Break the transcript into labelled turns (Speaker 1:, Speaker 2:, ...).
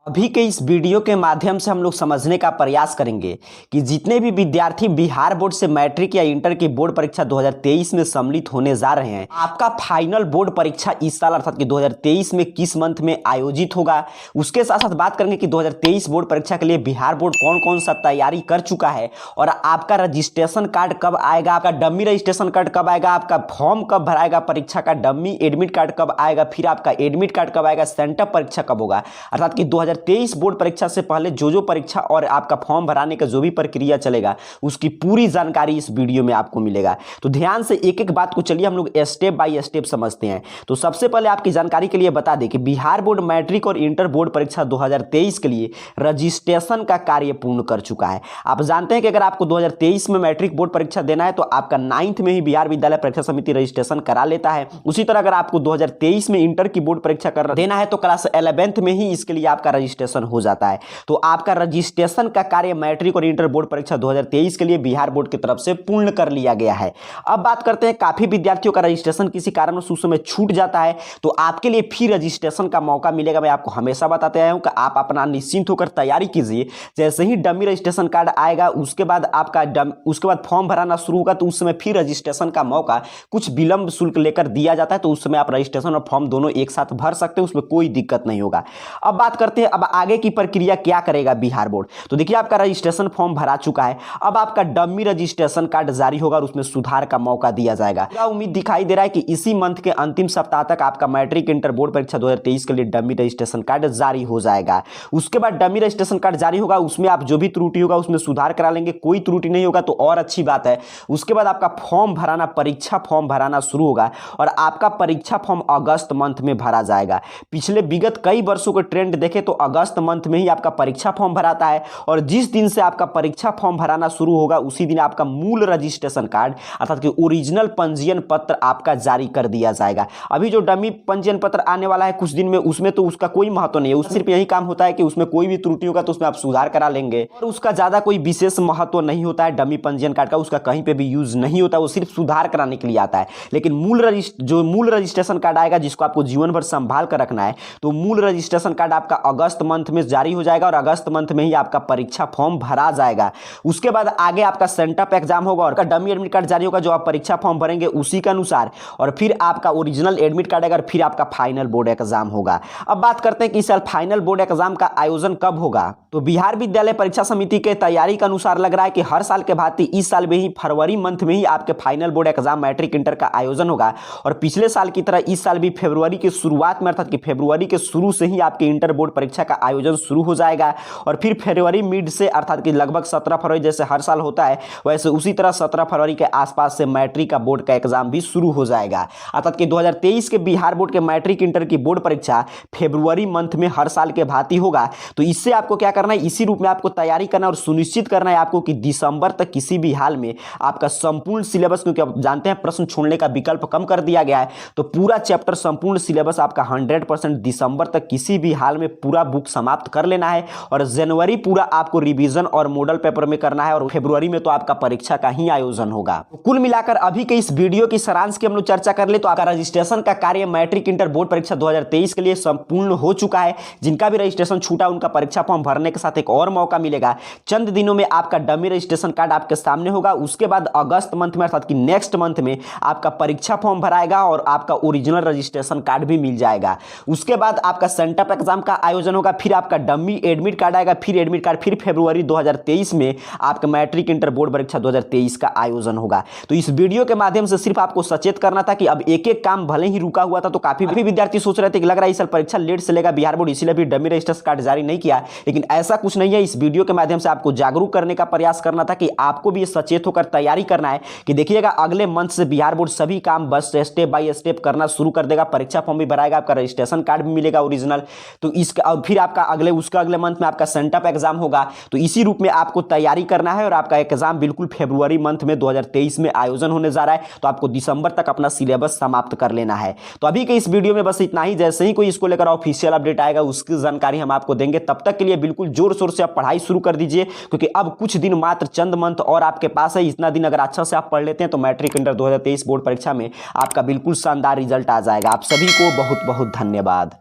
Speaker 1: अभी के इस वीडियो के माध्यम से हम लोग समझने का प्रयास करेंगे कि जितने भी विद्यार्थी बिहार बोर्ड से मैट्रिक या इंटर की बोर्ड परीक्षा 2023 में सम्मिलित होने जा रहे हैं, आपका फाइनल बोर्ड परीक्षा इस साल अर्थात कि 2023 में किस मंथ में आयोजित होगा। उसके साथ साथ बात करेंगे कि 2023 बोर्ड परीक्षा के लिए बिहार बोर्ड कौन कौन सा तैयारी कर चुका है और आपका रजिस्ट्रेशन कार्ड कब आएगा, आपका डमी रजिस्ट्रेशन कार्ड कब आएगा, आपका फॉर्म कब भराएगा, परीक्षा का डमी एडमिट कार्ड कब आएगा, फिर आपका एडमिट कार्ड कब आएगा, सेंटर परीक्षा कब होगा। अर्थात कि 2023 बोर्ड परीक्षा से पहले जो परीक्षा और आपका फॉर्म भराने का जो भी प्रक्रिया चलेगा उसकी पूरी जानकारी इस वीडियो में आपको मिलेगा। तो ध्यान से एक एक बात को चलिए हम लोग स्टेप बाय स्टेप समझते हैं। तो सबसे पहले आपकी जानकारी के लिए बता दें कि बिहार बोर्ड मैट्रिक और इंटर बोर्ड परीक्षा 2023 के लिए रजिस्ट्रेशन का कार्य पूर्ण कर चुका है। आप जानते हैं कि अगर आपको 2023 में मैट्रिक बोर्ड परीक्षा देना है तो आपका 9th में ही बिहार विद्यालय परीक्षा समिति रजिस्ट्रेशन करा लेता है। उसी तरह अगर आपको 2023 में इंटर की बोर्ड परीक्षा देना है तो क्लास 11th में ही इसके लिए आपका रजिस्ट्रेशन हो जाता है। तो आपका रजिस्ट्रेशन का कार्य मैट्रिक और इंटर बोर्ड परीक्षा 2023 के लिए बिहार बोर्ड की तरफ से पूर्ण कर लिया गया है। अब बात करते हैं, काफी विद्यार्थियों का रजिस्ट्रेशन किसी कारणवश उस समय छूट जाता है तो आपके लिए फिर रजिस्ट्रेशन का मौका मिलेगा। मैं आपको हमेशा बताते आया हूं कि आप अपना निश्चिंत होकर तैयारी कीजिए। जैसे ही डमी रजिस्ट्रेशन कार्ड आएगा उसके बाद फॉर्म भराना शुरू होगा तो उस समय फिर रजिस्ट्रेशन का मौका कुछ विलंब शुल्क लेकर दिया जाता है। तो उस समय आप रजिस्ट्रेशन और फॉर्म दोनों एक साथ भर सकते हैं, उसमें कोई दिक्कत नहीं होगा। अब बात करते हैं अब आगे की प्रक्रिया क्या करेगा बिहार बोर्ड। तो देखिए आपका रजिस्ट्रेशन फॉर्म भरा चुका है, अब आपका डमी रजिस्ट्रेशन कार्ड जारी होगा और उसमें सुधार का मौका दिया जाएगा। क्या उम्मीद दिखाई दे रहा है कि इसी मंथ के अंतिम सप्ताह तक आपका मैट्रिक इंटर बोर्ड परीक्षा 2023 के लिए डमी रजिस्ट्रेशन कार्ड जारी हो जाएगा। उसके बाद डमी रजिस्ट्रेशन कार्ड जारी होगा, उसमें आप जो भी त्रुटि होगा उसमें सुधार करा लेंगे, कोई त्रुटि नहीं होगा तो और अच्छी बात है। उसके बाद आपका फॉर्म भराना, परीक्षा फॉर्म भराना शुरू होगा और आपका परीक्षा फॉर्म अगस्त मंथ में भरा जाएगा। पिछले विगत कई वर्षों के ट्रेंड देखें तो अगस्त मंथ में ही आपका परीक्षा फॉर्म भराता है और जिस दिन से आपका परीक्षा फॉर्म भराना शुरू होगा उसी दिन आपका मूल रजिस्ट्रेशन कार्ड अर्थात कि ओरिजिनल पंजीयन पत्र आपका जारी कर दिया जाएगा। अभी जो डमी पंजीयन पत्र आने वाला है कुछ दिन में, उसमें तो उसका कोई महत्व नहीं है, उस सिर्फ यही काम होता है कि उसमें कोई भी त्रुटि होगा तो उसमें आप सुधार करा लेंगे और उसका ज्यादा कोई विशेष महत्व नहीं होता है। डमी पंजीयन कार्ड का उसका कहीं पे भी यूज नहीं होता, वो सिर्फ सुधार कराने के लिए आता है। लेकिन मूल रजिस्ट्रेशन कार्ड आएगा जिसको आपको जीवन भर संभाल कर रखना है, तो मूल रजिस्ट्रेशन कार्ड आपका अगस्त मंथ में जारी हो जाएगा और अगस्त मंथ में ही आपका परीक्षा फॉर्म भरा जाएगा। उसके बाद आगे आपका सेंटअप एग्जाम होगा और डमी एडमिट कार्ड जारी होगा जो आप परीक्षा फॉर्म भरेंगे उसी के अनुसार, और फिर आपका ओरिजिनल एडमिट कार्ड आएगा और फिर आपका फाइनल बोर्ड एग्जाम होगा। अब बात करते हैं कि इस साल फाइनल बोर्ड एग्जाम का आयोजन कब होगा। तो बिहार विद्यालय परीक्षा समिति के तैयारी के अनुसार लग रहा है कि हर साल के भांति इस साल में ही फरवरी मंथ में ही आपके final board exam matric inter का आयोजन होगा और पिछले साल की तरह इस साल भी फरवरी के शुरुआत में अर्थात कि फरवरी के शुरू से ही आपके इंटर बोर्ड परीक्षा का आयोजन शुरू हो जाएगा और फिर फरवरी मिड से अर्थात कि लगभग 17 फरवरी जैसे हर साल होता है वैसे उसी तरह 17 फरवरी के आसपास से मैट्रिक का बोर्ड का एग्जाम भी शुरू हो जाएगा। अर्थात कि 2023 के बिहार बोर्ड के मैट्रिक इंटर की बोर्ड परीक्षा फरवरी मंथ में हर साल के भांति होगा। तो इससे आपको क्या करना है, इसी रूप में आपको तैयारी करना और सुनिश्चित करना है आपको कि दिसंबर तक किसी भी हाल में आपका संपूर्ण सिलेबस, क्योंकि आप जानते हैं प्रश्न छोड़ने का विकल्प कम कर दिया गया है, तो पूरा चैप्टर संपूर्ण सिलेबस आपका 100% दिसंबर तक किसी भी हाल में पूरा बुक समाप्त कर लेना है और जनवरी पूरा आपको रिवीजन और मॉडल पेपर में करना है और फरवरी में तो आपका परीक्षा का ही आयोजन होगा। तो कुल मिलाकर अभी के इस वीडियो की सारांश की हम लोग चर्चा कर ले तो आपका रजिस्ट्रेशन का कार्य मैट्रिक इंटर बोर्ड परीक्षा 2023 के लिए संपूर्ण हो चुका है। जिनका भी रजिस्ट्रेशन छूटा उनका परीक्षा फॉर्म भरने के साथ एक और मौका मिलेगा। चंद दिनों में आपका डमी रजिस्ट्रेशन कार्ड आपके सामने होगा। उसके बाद अगस्त मंथ में अर्थात कि नेक्स्ट मंथ में आपका परीक्षा फॉर्म भराएगा और आपका ओरिजिनल रजिस्ट्रेशन कार्ड भी मिल जाएगा। उसके बाद आपका सेंटअप एग्जाम का आयोजन होगा, फिर आपका डमी एडमिट कार्ड आएगा, फिर एडमिट कार्ड, फिर फरवरी 2023 में आपका मैट्रिक इंटर बोर्ड परीक्षा 2023 का आयोजन होगा। तो इस वीडियो के माध्यम से सिर्फ आपको सचेत करना था कि अब एक एक काम भले ही रुका हुआ था तो काफी विद्यार्थी सोच रहे थे कि लग रहा है इस साल परीक्षा लेट से लेगा बिहार बोर्ड, इसलिए भी डमी रजिस्ट्रेशन कार्ड जारी नहीं किया, लेकिन ऐसा कुछ नहीं है। इस वीडियो के माध्यम से आपको जागरूक करने का प्रयास करना था कि आपको भी सचेत होकर तैयारी करना है कि देखिएगा अगले मंथ से बिहार बोर्ड सभी काम बस स्टेप बाय स्टेप करना शुरू कर देगा। परीक्षा फॉर्म भी भराएगा, आपका रजिस्ट्रेशन कार्ड भी मिलेगा ओरिजिनल, तो इसका फिर आपका अगले मंथ में आपका सेंटअप एग्जाम होगा। तो इसी रूप में आपको तैयारी करना है और आपका एग्जाम बिल्कुल फरवरी मंथ में 2023 में आयोजन होने जा रहा है। तो आपको दिसंबर तक अपना सिलेबस समाप्त कर लेना है। तो अभी के इस वीडियो में बस इतना ही। जैसे ही कोई इसको लेकर ऑफिशियल अपडेट आएगा उसकी जानकारी हम आपको देंगे। तब तक के लिए बिल्कुल जोर शोर से आप पढ़ाई शुरू कर दीजिए, क्योंकि अब कुछ दिन मात्र चंद मंथ और आपके पास है। इतना दिन अगर अच्छा से आप पढ़ लेते हैं तो मैट्रिक इंटर 2023 बोर्ड परीक्षा में आपका बिल्कुल शानदार रिजल्ट आ जाएगा। आप सभी को बहुत बहुत धन्यवाद।